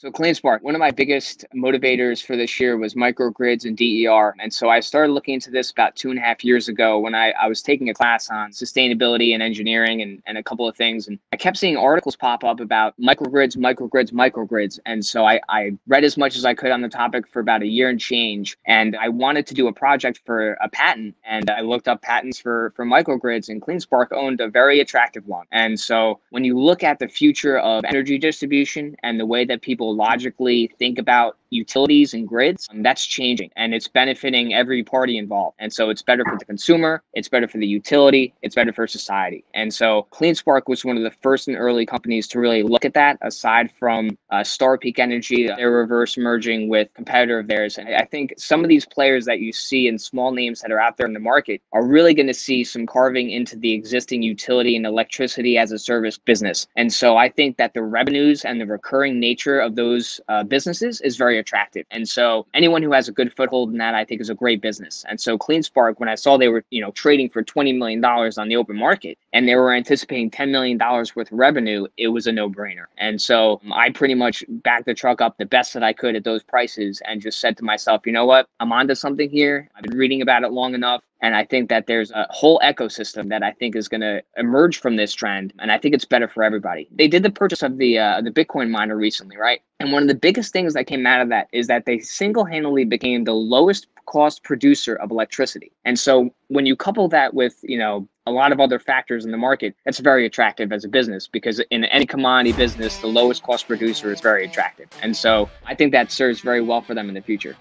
So Cleanspark, one of my biggest motivators for this year was microgrids and DER. And so I started looking into this about 2.5 years ago when I was taking a class on sustainability and engineering and a couple of things. And I kept seeing articles pop up about microgrids. And so I read as much as I could on the topic for about a year and change. And I wanted to do a project for a patent. And I looked up patents for microgrids, and Cleanspark owned a very attractive one. And so when you look at the future of energy distribution and the way that people logically think about utilities and grids, that's changing and it's benefiting every party involved. And so it's better for the consumer, it's better for the utility, it's better for society. And so Cleanspark was one of the first and early companies to really look at that, aside from Star Peak Energy. They're reverse merging with a competitor of theirs. And I think some of these players that you see in small names that are out there in the market are really going to see some carving into the existing utility and electricity as a service business. And so I think that the revenues and the recurring nature of those businesses is very attractive. And so anyone who has a good foothold in that, I think, is a great business. And so Cleanspark, when I saw they were, trading for $20 million on the open market and they were anticipating $10 million worth of revenue, it was a no-brainer. And so I pretty much backed the truck up the best that I could at those prices and just said to myself, you know what, I'm onto something here. I've been reading about it long enough. And I think that there's a whole ecosystem that I think is going to emerge from this trend. And I think it's better for everybody. They did the purchase of the Bitcoin miner recently, right? And one of the biggest things that came out of that is that they single-handedly became the lowest cost producer of electricity. And so when you couple that with, a lot of other factors in the market, that's very attractive as a business, because in any commodity business, the lowest cost producer is very attractive. And so I think that serves very well for them in the future.